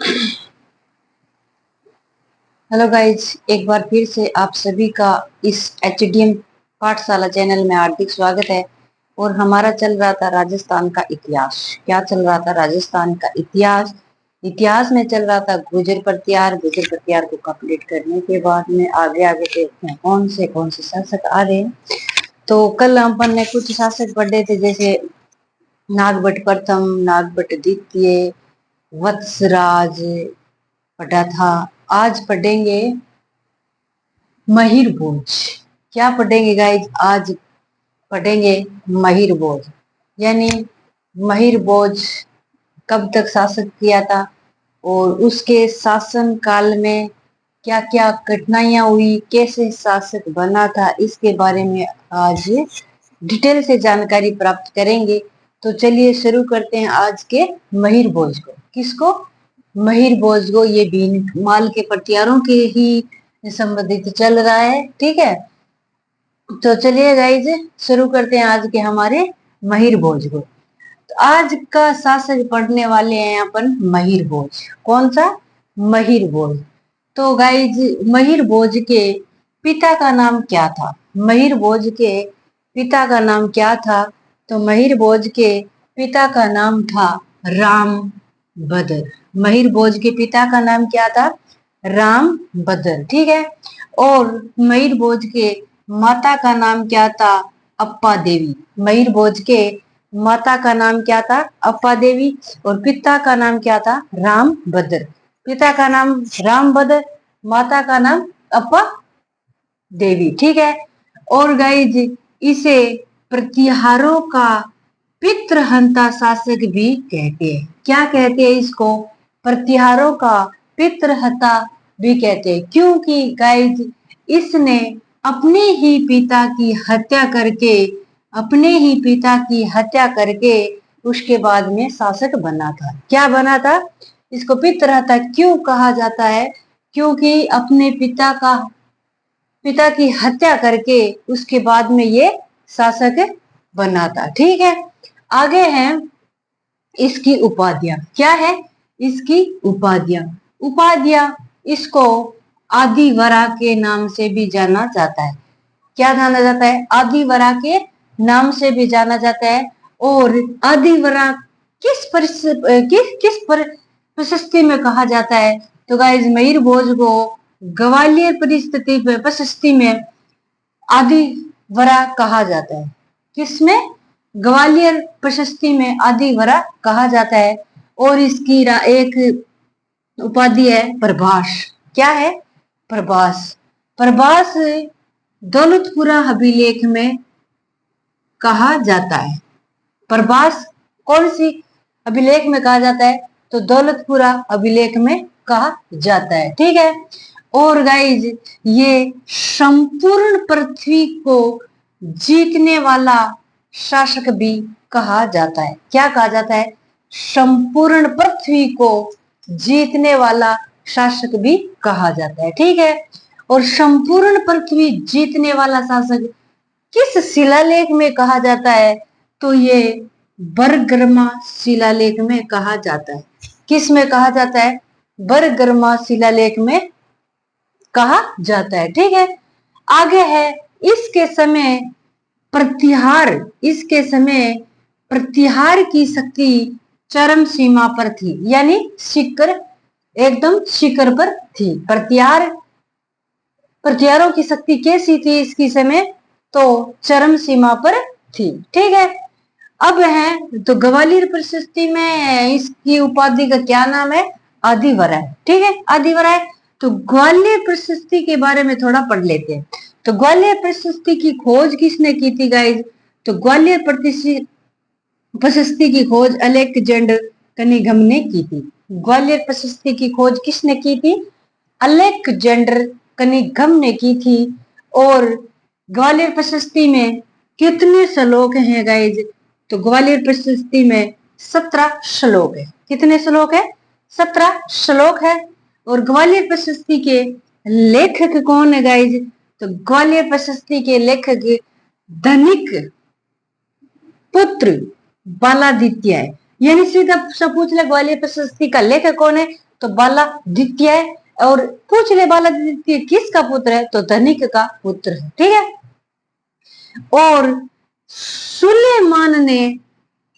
Hello guys, एक बार फिर से आप सभी का इस एचडीएम पाठशाला चैनल में हार्दिक स्वागत है। और हमारा चल रहा था राजस्थान का इतिहास। क्या चल रहा था? राजस्थान का इतिहास। इतिहास में चल रहा था गुर्जर प्रत्यार। गुर्जर प्रत्यार को कंप्लीट करने के बाद में आगे आगे देखते हैं कौन से शासक आ रहे हैं। तो कल अपन ने कुछ शासक पढ़े थे, जैसे नागभट्ट प्रथम, नागभट्ट द्वितीय, वत्सराज पढ़ा था। आज पढ़ेंगे महिर भोज। क्या पढ़ेंगे गाइज? आज पढ़ेंगे महिर भोज। यानी महिर भोज कब तक शासन किया था और उसके शासन काल में क्या क्या घटनाएं हुई, कैसे शासक बना था, इसके बारे में आज डिटेल से जानकारी प्राप्त करेंगे। तो चलिए शुरू करते हैं आज के महिर भोज को। किसको? महिर भोज को। ये भीन माल के पटियारों के ही संबंधित चल रहा है। ठीक है, तो चलिए गाइज शुरू करते हैं आज के हमारे महिर भोज को। तो आज का शासक पढ़ने वाले हैं अपन महिर भोज। कौन सा? महिर भोज। तो गाइज महिर भोज के पिता का नाम क्या था? महिर भोज के पिता का नाम क्या था? तो महिर भोज के पिता का नाम था राम बदर। महिर भोज के पिता का नाम क्या था? राम बदर। ठीक है। और महिर भोज के माता का नाम क्या था? अप्पा देवी। महिर भोज के माता का नाम क्या था? अप्पा देवी। और पिता का नाम क्या था? राम बदर। पिता का नाम राम बदर, माता का नाम अप्पा देवी। ठीक है। और गाइज इसे प्रतिहारों का पितृहंता शासक भी कहते हैं। क्या कहते हैं इसको? प्रतिहारों का पितृहंता भी कहते हैं, क्योंकि गाइज इसने अपने ही पिता की हत्या करके अपने ही पिता की हत्या करके उसके बाद में शासक बना था। क्या बना था? इसको पितृहंता क्यों कहा जाता है? क्योंकि अपने पिता की हत्या करके उसके बाद में ये शासक बना था। ठीक है। आगे है इसकी उपाधियां। क्या है इसकी उपाधियां? उपाधियां इसको आदिवरा के नाम से भी जाना जाता है। क्या जाना जाता है? आदिवरा के नाम से भी जाना जाता है। और आदिवरा किस प्रशस्ति में कहा जाता है? तो गाइज महिर भोज को ग्वालियर परिस्थिति प्रशस्ति में आदिवरा कहा जाता है। किसमें? ग्वालियर प्रशस्ति में आदिवरा कहा जाता है। और इसकी एक उपाधि है प्रभास। क्या है? प्रभास। प्रभास दौलतपुरा अभिलेख में कहा जाता है। प्रभास कौन सी अभिलेख में कहा जाता है? तो दौलतपुरा अभिलेख में कहा जाता है। ठीक है। और गाइज ये संपूर्ण पृथ्वी को जीतने वाला शासक भी कहा जाता है। क्या कहा जाता है? संपूर्ण पृथ्वी को जीतने वाला शासक भी कहा जाता है। ठीक है। और संपूर्ण पृथ्वी जीतने वाला शासक किस शिलालेख में कहा जाता है? तो ये बरगर्मा शिलालेख में कहा जाता है। किस में कहा जाता है? बरगर्मा शिलालेख में कहा जाता है। ठीक है। आगे है इसके समय प्रतिहार की शक्ति चरम सीमा पर थी। यानी एकदम शिखर पर थी। प्रतिहारों की शक्ति कैसी थी इसकी समय? तो चरम सीमा पर थी। ठीक है। अब है तो ग्वालियर प्रशस्ति में इसकी उपाधि का क्या नाम है? आदिवरा है। ठीक है, आदिवरा है। तो ग्वालियर प्रशस्ति के बारे में थोड़ा पढ़ लेते हैं। तो ग्वालियर प्रशस्ति की खोज किसने की थी गाइज? तो ग्वालियर प्रशस्ति की खोज अलेक्जेंडर कनिंघम ने की थी। ग्वालियर प्रशस्ति की खोज किसने की थी? अलेक्जेंडर कनिंघम ने की थी। और ग्वालियर प्रशस्ति में कितने श्लोक हैं गाइज? तो ग्वालियर प्रशस्ति में 17 श्लोक है। कितने श्लोक है? 17 श्लोक है। और ग्वालियर प्रशस्ति के लेखक कौन है गाइज? तो ग्वालियर प्रशस्ति के लेखक धनिक पुत्र बालादित्य है। यानी सीधा सा पूछ ले ग्वालियर प्रशस्ति का लेखक कौन है? तो बालादित्य है। और पूछ ले बालादित्य किसका पुत्र है, तो धनिक का पुत्र है। ठीक है। और सुलेमान ने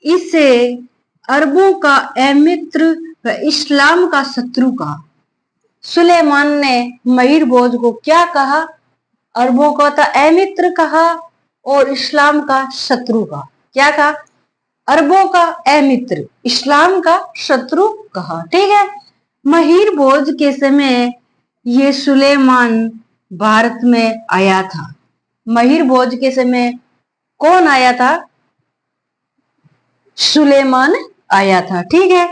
इसे अरबों का अमित्र व इस्लाम का शत्रु कहा। सुलेमान ने महीर बोझ को क्या कहा, अरबों का तो अमित्र कहा और इस्लाम का शत्रु कहा। क्या कहा, अरबों का अमित्र, इस्लाम का शत्रु कहा। ठीक है। महीर बोझ के समय ये सुलेमान भारत में आया था। महीर बोझ के समय कौन आया था, सुलेमान आया था। ठीक है।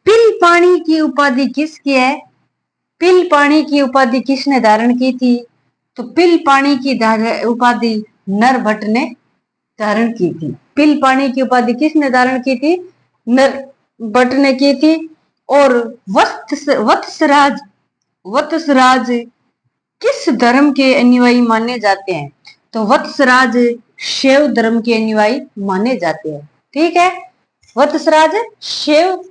पिल पानी की उपाधि किसकी है, पिल पानी की उपाधि किसने धारण की थी, तो पिल पानी की उपाधि नर भट्ट ने धारण की थी। पिल पानी की उपाधि किसने धारण की थी, नर भट्ट ने की थी। और वत्सराज, वत्सराज किस धर्म के अनुयायी माने जाते हैं, तो वत्सराज शैव धर्म के अनुयायी माने जाते हैं। ठीक है। वत्सराज शैव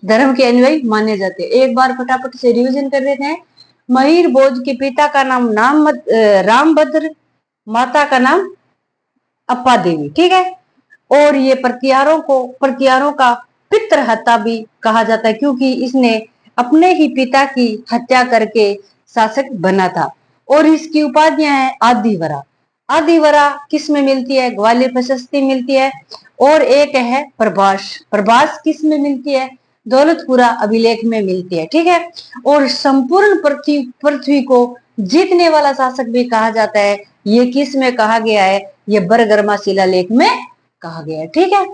धर्म के अनुयायी माने जाते हैं। एक बार फटाफट से रिवीजन कर देते हैं। महीर बोझ के पिता का नाम रामभद्र, माता का नाम अप्पा देवी। ठीक है। और ये प्रतिहारों का पितृहत्या भी कहा जाता है, क्योंकि इसने अपने ही पिता की हत्या करके शासक बना था। और इसकी उपाधियां हैं आदिवरा। आदिवरा किस में मिलती है, ग्वालियर प्रशस्ति मिलती है। और एक है प्रभास, प्रभास किस में मिलती है, दौलतपुरा अभिलेख में मिलती है। ठीक है। और संपूर्ण पृथ्वी को जीतने वाला शासक भी कहा जाता है। ये किस में कहा गया है, ये बरगरमा शिलालेख में कहा गया है। ठीक है।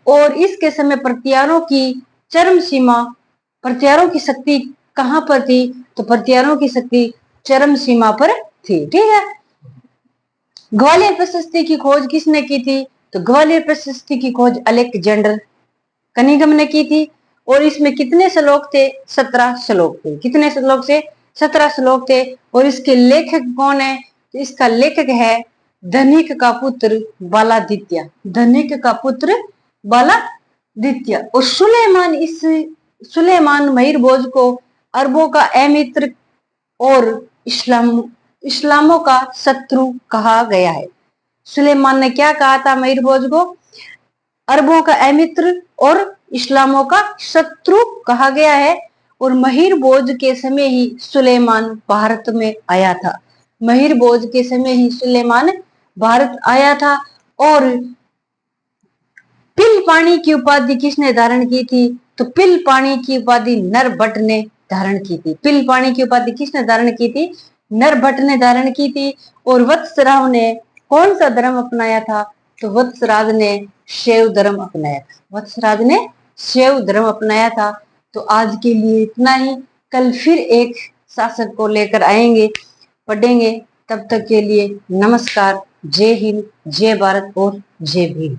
और इसके समय प्रतिहारों की चरम सीमा, प्रतिहारों की शक्ति कहां पर थी, तो प्रतिहारों की शक्ति चरम सीमा पर थी। ठीक है। ग्वालियर प्रशस्ति की खोज किसने की थी, तो ग्वालियर प्रशस्ति की खोज अलेक्जेंडर कनिंघम ने की थी। और इसमें कितने श्लोक थे, 17 श्लोक थे। कितने श्लोक थे, 17 श्लोक थे। और इसके लेखक कौन है, तो इसका लेखक है धनिक का पुत्र बालादित्य, धनिक का पुत्र बालादित्य। और सुलेमान महीर बोझ को अरबों का अमित्र और इस्लामों का शत्रु कहा गया है। सुलेमान ने क्या कहा था महीर बोझ को, अरबों का अमित्र और इस्लामों का शत्रु कहा गया है। और महीर बोझ के समय ही सुलेमान भारत में आया था। महीर बोझ के समय ही सुलेमान भारत आया था। और पिल पानी की उपाधि किसने धारण की थी, तो पिल पानी की उपाधि नर भट्ट ने धारण की थी। पिल पानी की उपाधि किसने धारण की थी, नर भट्ट ने धारण की थी। और वत्सराज ने कौन सा धर्म अपनाया था, तो वत्सराज ने शैव धर्म अपनाया था। वत्सराज ने शैव धर्म अपनाया था। तो आज के लिए इतना ही। कल फिर एक शासक को लेकर आएंगे, पढ़ेंगे। तब तक के लिए नमस्कार, जय हिंद, जय भारत और जय भीम।